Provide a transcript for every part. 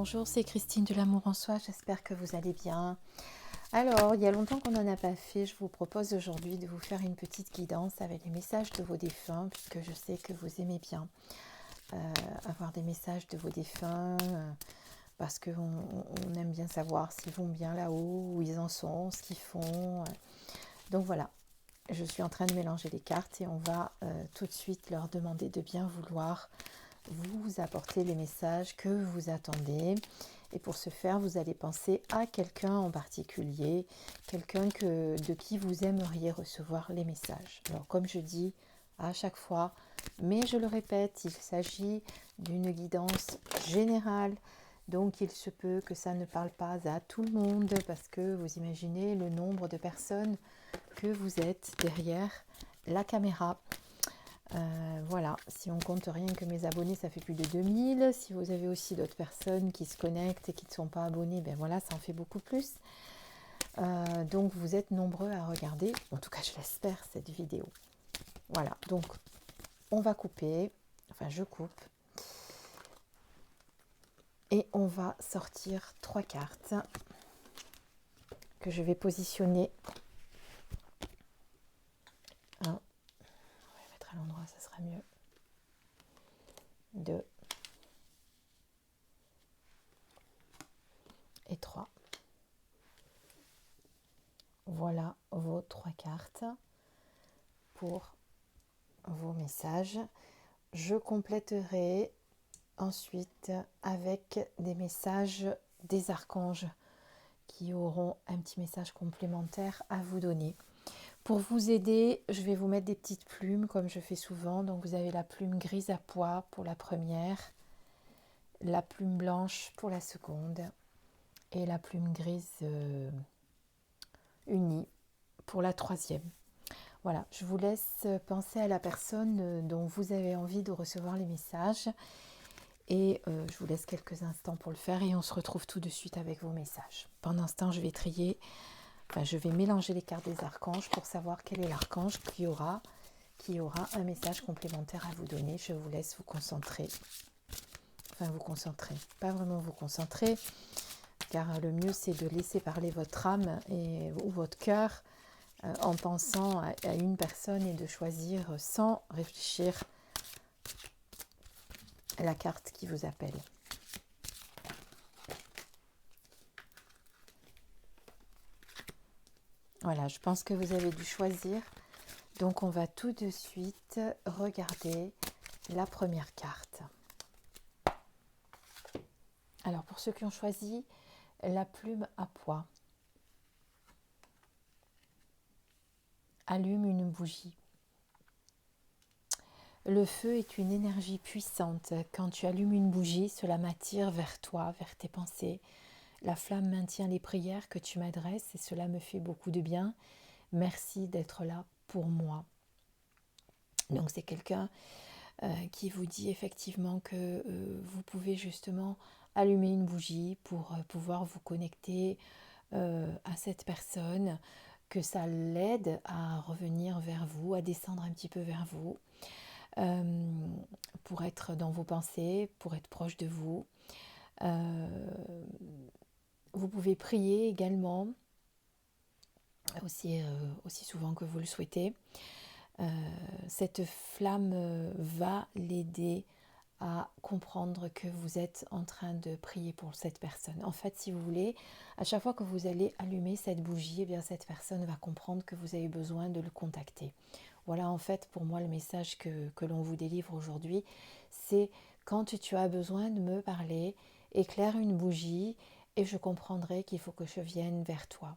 Bonjour, c'est Christine de l'Amour en Soi, j'espère que vous allez bien. Alors, il y a longtemps qu'on n'en a pas fait, je vous propose aujourd'hui de vous faire une petite guidance avec les messages de vos défunts, puisque je sais que vous aimez bien avoir des messages de vos défunts, parce qu'on aime bien savoir s'ils vont bien là-haut, où ils en sont, ce qu'ils font. Donc voilà, je suis en train de mélanger les cartes et on va tout de suite leur demander de bien vouloir vous apporter les messages que vous attendez. Et pour ce faire, vous allez penser à quelqu'un en particulier, quelqu'un de qui vous aimeriez recevoir les messages. Alors comme je dis à chaque fois, mais je le répète, il s'agit d'une guidance générale. Donc il se peut que ça ne parle pas à tout le monde parce que vous imaginez le nombre de personnes que vous êtes derrière la caméra. Voilà, si on compte rien que mes abonnés, ça fait plus de 2000. Si vous avez aussi d'autres personnes qui se connectent et qui ne sont pas abonnés, ben voilà, ça en fait beaucoup plus. Donc vous êtes nombreux à regarder, en tout cas je l'espère, cette vidéo. Voilà, donc on va couper, enfin je coupe. Et on va sortir 3 cartes que je vais positionner. On va les mettre à l'endroit, ça sera mieux. 2 et 3. Voilà vos 3 cartes pour vos messages. Je compléterai ensuite avec des messages des archanges qui auront un petit message complémentaire à vous donner. Pour vous aider, je vais vous mettre des petites plumes comme je fais souvent. Donc vous avez la plume grise à pois pour la première, la plume blanche pour la seconde et la plume grise unie pour la troisième. Voilà, je vous laisse penser à la personne dont vous avez envie de recevoir les messages et je vous laisse quelques instants pour le faire et on se retrouve tout de suite avec vos messages. Pendant ce temps, je vais trier, je vais mélanger les cartes des archanges pour savoir quel est l'archange qui aura un message complémentaire à vous donner. Je vous laisse vous concentrer. Enfin, vous concentrer, pas vraiment vous concentrer, car le mieux c'est de laisser parler votre âme ou votre cœur en pensant à une personne et de choisir sans réfléchir la carte qui vous appelle. Voilà, je pense que vous avez dû choisir. Donc on va tout de suite regarder la première carte. Alors pour ceux qui ont choisi la plume à pois, allume une bougie. Le feu est une énergie puissante. Quand tu allumes une bougie, cela m'attire vers toi, vers tes pensées. La flamme maintient les prières que tu m'adresses et cela me fait beaucoup de bien. Merci d'être là pour moi. Donc c'est quelqu'un qui vous dit effectivement que vous pouvez justement allumer une bougie pour pouvoir vous connecter à cette personne, que ça l'aide à revenir vers vous, à descendre un petit peu vers vous, pour être dans vos pensées, pour être proche de vous. Vous pouvez prier également, aussi souvent que vous le souhaitez. Cette flamme va l'aider à comprendre que vous êtes en train de prier pour cette personne. En fait, si vous voulez, à chaque fois que vous allez allumer cette bougie, eh bien, cette personne va comprendre que vous avez besoin de le contacter. Voilà en fait pour moi le message que l'on vous délivre aujourd'hui, c'est quand tu as besoin de me parler, éclaire une bougie et je comprendrai qu'il faut que je vienne vers toi.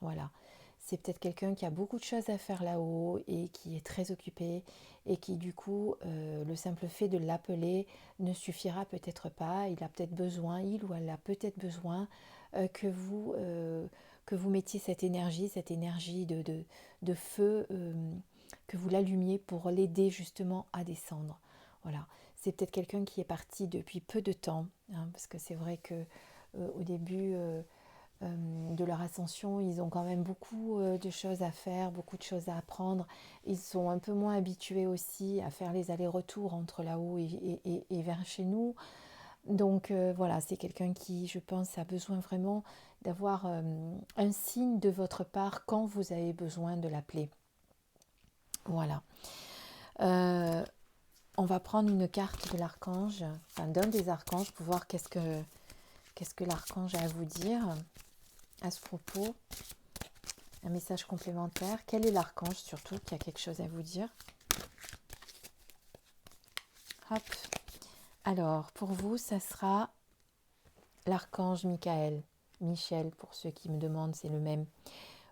Voilà. C'est peut-être quelqu'un qui a beaucoup de choses à faire là-haut et qui est très occupé et qui du coup, le simple fait de l'appeler ne suffira peut-être pas. Il a peut-être besoin, il ou elle a peut-être besoin que vous mettiez cette énergie de feu, que vous l'allumiez pour l'aider justement à descendre. Voilà. C'est peut-être quelqu'un qui est parti depuis peu de temps, hein, parce que c'est vrai que au début de leur ascension, ils ont quand même beaucoup de choses à faire, beaucoup de choses à apprendre. Ils sont un peu moins habitués aussi à faire les allers-retours entre là-haut et vers chez nous. Donc voilà, c'est quelqu'un qui, je pense, a besoin vraiment d'avoir un signe de votre part quand vous avez besoin de l'appeler. Voilà. Euh, on va prendre une carte de l'archange, enfin d'un des archanges, pour voir qu'est-ce que l'archange a à vous dire à ce propos. Un message complémentaire. Quel est l'archange surtout qui a quelque chose à vous dire? Hop. Alors, pour vous, ça sera l'archange Michael. Michel, pour ceux qui me demandent, c'est le même.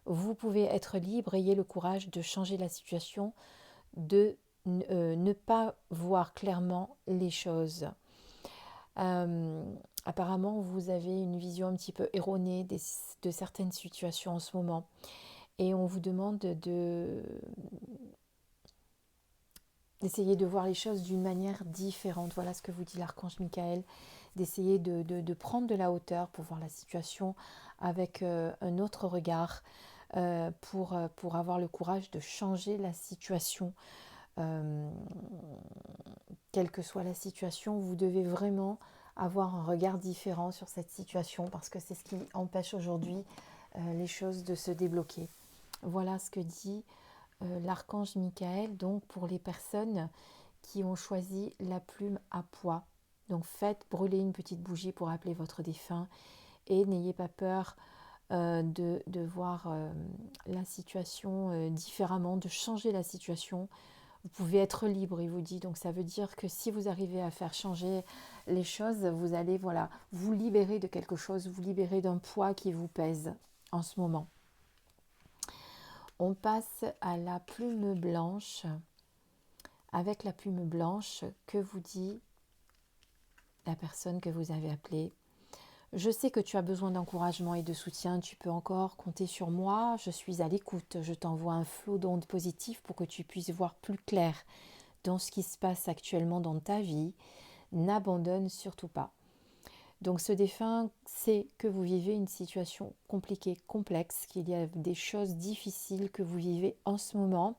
Vous pouvez être libre, ayez le courage de changer la situation, de ne pas voir clairement les choses. Apparemment, vous avez une vision un petit peu erronée de certaines situations en ce moment. Et on vous demande d'essayer de voir les choses d'une manière différente. Voilà ce que vous dit l'archange Michael, d'essayer de prendre de la hauteur pour voir la situation avec un autre regard, pour avoir le courage de changer la situation. Quelle que soit la situation, vous devez vraiment avoir un regard différent sur cette situation parce que c'est ce qui empêche aujourd'hui les choses de se débloquer. Voilà ce que dit l'archange Michael, donc pour les personnes qui ont choisi la plume à pois. Donc faites brûler une petite bougie pour appeler votre défunt et n'ayez pas peur de voir la situation différemment, de changer la situation. Vous pouvez être libre, il vous dit. Donc ça veut dire que si vous arrivez à faire changer les choses, vous allez vous libérer de quelque chose, vous libérer d'un poids qui vous pèse en ce moment. On passe à la plume blanche. Avec la plume blanche, que vous dit la personne que vous avez appelée? Je sais que tu as besoin d'encouragement et de soutien, tu peux encore compter sur moi, je suis à l'écoute, je t'envoie un flot d'ondes positives pour que tu puisses voir plus clair dans ce qui se passe actuellement dans ta vie. N'abandonne surtout pas. Donc ce défunt sait que vous vivez une situation compliquée, complexe, qu'il y a des choses difficiles que vous vivez en ce moment.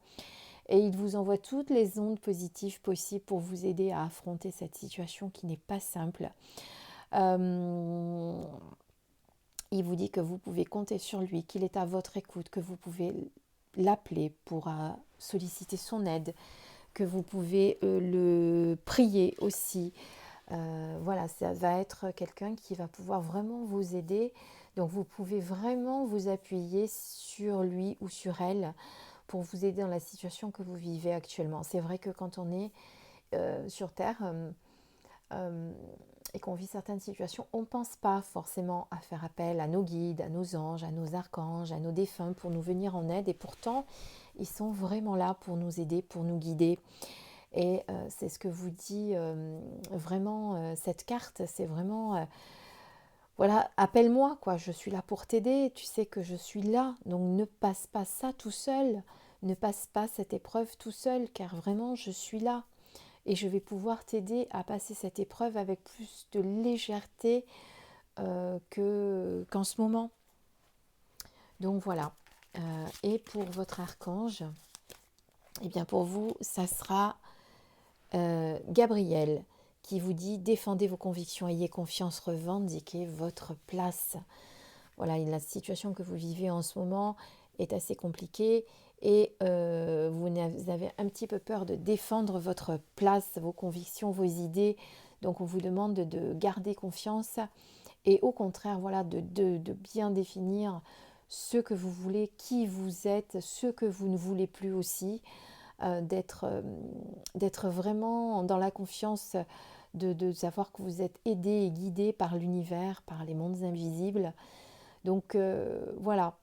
Et il vous envoie toutes les ondes positives possibles pour vous aider à affronter cette situation qui n'est pas simple. Il vous dit que vous pouvez compter sur lui, qu'il est à votre écoute, que vous pouvez l'appeler pour solliciter son aide, que vous pouvez le prier aussi. Voilà, ça va être quelqu'un qui va pouvoir vraiment vous aider. Donc vous pouvez vraiment vous appuyer sur lui ou sur elle pour vous aider dans la situation que vous vivez actuellement. C'est vrai que quand on est sur Terre et qu'on vit certaines situations, on ne pense pas forcément à faire appel à nos guides, à nos anges, à nos archanges, à nos défunts pour nous venir en aide. Et pourtant, ils sont vraiment là pour nous aider, pour nous guider. Et c'est ce que vous dit vraiment cette carte, c'est vraiment, voilà, appelle-moi, quoi, je suis là pour t'aider, tu sais que je suis là, donc ne passe pas ça tout seul, ne passe pas cette épreuve tout seul, car vraiment je suis là. Et je vais pouvoir t'aider à passer cette épreuve avec plus de légèreté qu'en ce moment. Donc voilà. Et pour votre archange, eh bien pour vous, ça sera Gabriel qui vous dit défendez vos convictions, ayez confiance, revendiquez votre place. Voilà, la situation que vous vivez en ce moment est assez compliquée et vous avez un petit peu peur de défendre votre place, vos convictions, vos idées. Donc on vous demande de garder confiance et au contraire, voilà, de bien définir ce que vous voulez, qui vous êtes, ce que vous ne voulez plus aussi. D'être vraiment dans la confiance de savoir que vous êtes aidé et guidé par l'univers, par les mondes invisibles. Donc voilà,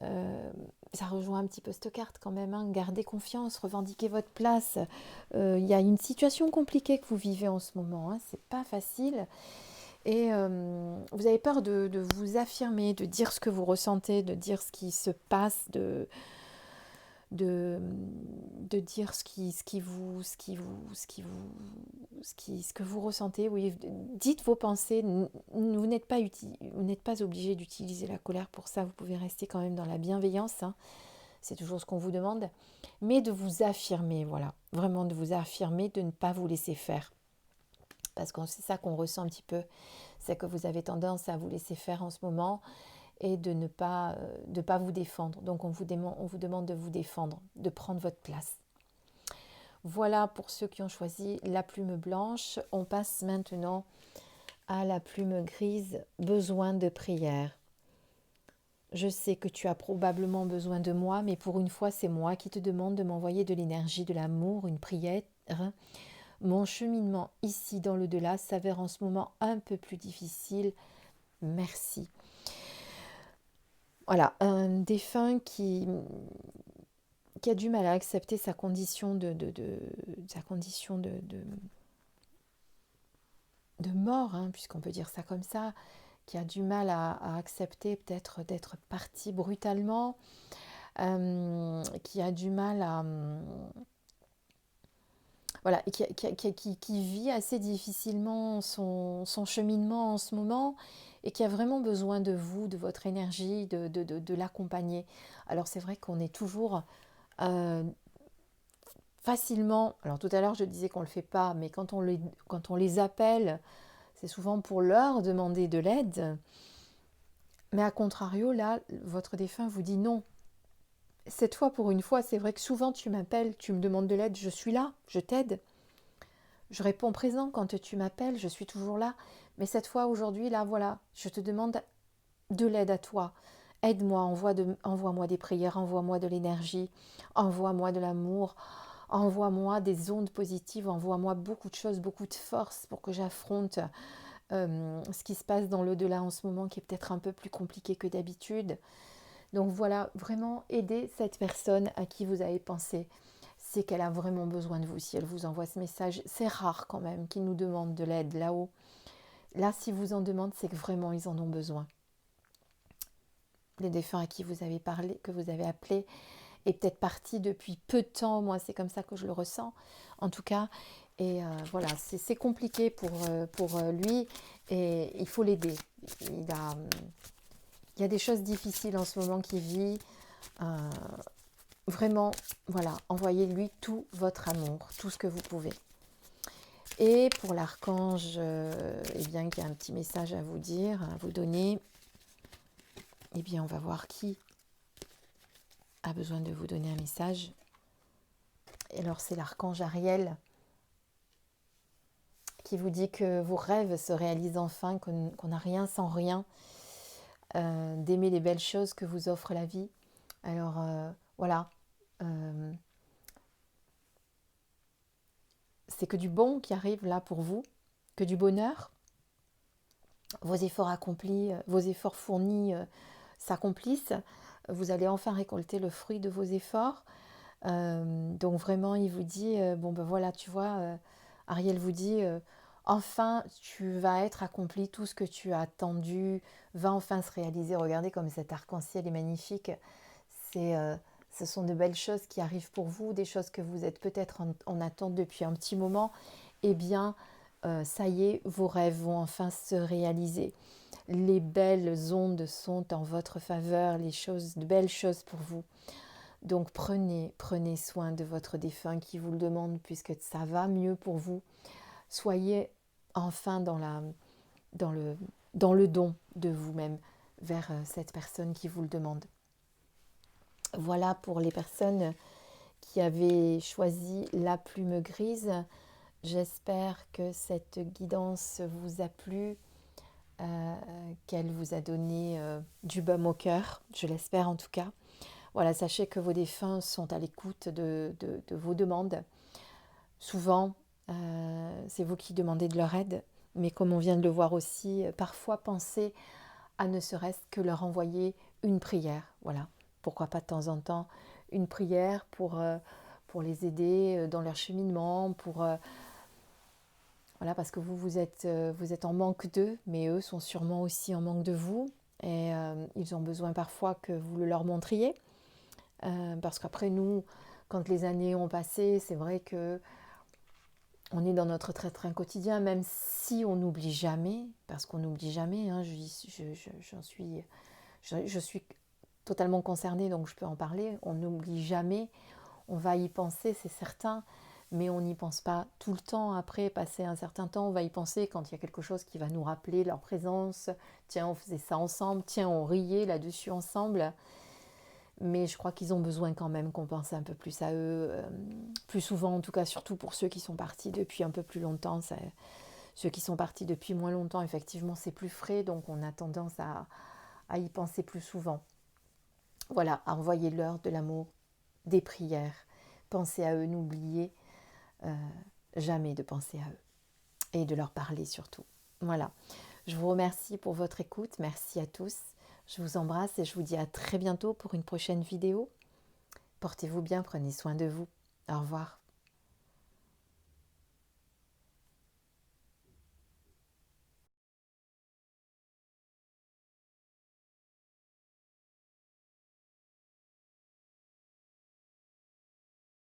ça rejoint un petit peu cette carte quand même, hein. Gardez confiance, revendiquez votre place. Il y a une situation compliquée que vous vivez en ce moment, hein. C'est pas facile. Et vous avez peur de vous affirmer, de dire ce que vous ressentez, de dire ce qui se passe, de dire ce que vous ressentez. Oui, dites vos pensées. Vous n'êtes pas obligé d'utiliser la colère pour ça. Vous pouvez rester quand même dans la bienveillance, hein. C'est toujours ce qu'on vous demande. Mais de vous affirmer, voilà. Vraiment de vous affirmer, de ne pas vous laisser faire. parce que c'est ça qu'on ressent un petit peu, c'est que vous avez tendance à vous laisser faire en ce moment et de pas vous défendre. Donc on vous demande de vous défendre, de prendre votre place. Voilà pour ceux qui ont choisi la plume blanche. On passe maintenant à la plume grise, besoin de prière. Je sais que tu as probablement besoin de moi, mais pour une fois, c'est moi qui te demande de m'envoyer de l'énergie, de l'amour, une prière. Mon cheminement ici dans l'au-delà s'avère en ce moment un peu plus difficile. Merci. Voilà, un défunt qui a du mal à accepter sa condition de mort, hein, puisqu'on peut dire ça comme ça, qui a du mal à accepter peut-être d'être parti brutalement, qui a du mal à... voilà, qui vit assez difficilement son cheminement en ce moment et qui a vraiment besoin de vous, de votre énergie, de l'accompagner. Alors c'est vrai qu'on est toujours euh, facilement... Alors tout à l'heure je disais qu'on ne le fait pas, mais quand on les appelle, c'est souvent pour leur demander de l'aide. Mais à contrario, là, votre défunt vous dit non. Cette fois, pour une fois, c'est vrai que souvent tu m'appelles, tu me demandes de l'aide, je suis là, je t'aide. Je réponds présent quand tu m'appelles, je suis toujours là. Mais cette fois, aujourd'hui, là, voilà, je te demande de l'aide à toi. Aide-moi, envoie-moi des prières, envoie-moi de l'énergie, envoie-moi de l'amour, envoie-moi des ondes positives, envoie-moi beaucoup de choses, beaucoup de force pour que j'affronte ce qui se passe dans l'au-delà en ce moment, qui est peut-être un peu plus compliqué que d'habitude. Donc voilà, vraiment aider cette personne à qui vous avez pensé. C'est qu'elle a vraiment besoin de vous. Si elle vous envoie ce message, c'est rare quand même qu'ils nous demandent de l'aide là-haut. Là, si vous en demandent, c'est que vraiment ils en ont besoin. Le défunt à qui vous avez parlé, que vous avez appelé, est peut-être parti depuis peu de temps. Moi, c'est comme ça que je le ressens, en tout cas. Et voilà, c'est compliqué pour lui et il faut l'aider. Il y a des choses difficiles en ce moment qu'il vit. Vraiment, voilà, envoyez-lui tout votre amour, tout ce que vous pouvez. Et pour l'archange, eh bien, il y a un petit message à vous dire, à vous donner. Eh bien, on va voir qui a besoin de vous donner un message. Et alors, c'est l'archange Ariel qui vous dit que vos rêves se réalisent enfin, qu'on n'a rien sans rien, d'aimer les belles choses que vous offre la vie. Alors, voilà. C'est que du bon qui arrive là pour vous, que du bonheur. Vos efforts accomplis, vos efforts fournis s'accomplissent. Vous allez enfin récolter le fruit de vos efforts. Donc vraiment, il vous dit, bon ben voilà, tu vois, Ariel vous dit, enfin, tu vas être accompli, tout ce que tu as attendu va enfin se réaliser. Regardez comme cet arc-en-ciel est magnifique. Ce sont de belles choses qui arrivent pour vous, des choses que vous êtes peut-être en attente depuis un petit moment. Eh bien, ça y est, vos rêves vont enfin se réaliser. Les belles ondes sont en votre faveur, de belles choses pour vous. Donc prenez soin de votre défunt qui vous le demande puisque ça va mieux pour vous. Soyez enfin dans le don de vous-même vers cette personne qui vous le demande. Voilà pour les personnes qui avaient choisi la plume grise. J'espère que cette guidance vous a plu, qu'elle vous a donné du baume au cœur, je l'espère en tout cas. Voilà, sachez que vos défunts sont à l'écoute de vos demandes. Souvent, c'est vous qui demandez de leur aide, mais comme on vient de le voir aussi, parfois pensez à ne serait-ce que leur envoyer une prière. Voilà, pourquoi pas de temps en temps une prière pour les aider dans leur cheminement, voilà, parce que vous êtes en manque d'eux, mais eux sont sûrement aussi en manque de vous, et ils ont besoin parfois que vous le leur montriez. Parce qu'après nous, quand les années ont passé, c'est vrai que on est dans notre train-train quotidien, même si on n'oublie jamais, parce qu'on n'oublie jamais, hein, je suis totalement concernée, donc je peux en parler, on n'oublie jamais, on va y penser, c'est certain, mais on n'y pense pas tout le temps. Après, passer un certain temps, on va y penser quand il y a quelque chose qui va nous rappeler leur présence. Tiens, on faisait ça ensemble, tiens, on riait là-dessus ensemble. Mais je crois qu'ils ont besoin quand même qu'on pense un peu plus à eux, plus souvent en tout cas, surtout pour ceux qui sont partis depuis un peu plus longtemps. Ceux qui sont partis depuis moins longtemps, effectivement, c'est plus frais, donc on a tendance à y penser plus souvent. Voilà, envoyez-leur de l'amour, des prières, pensez à eux, n'oubliez euh, jamais de penser à eux et de leur parler surtout. Voilà, je vous remercie pour votre écoute, merci à tous, je vous embrasse et je vous dis à très bientôt pour une prochaine vidéo. Portez-vous bien, prenez soin de vous. Au revoir.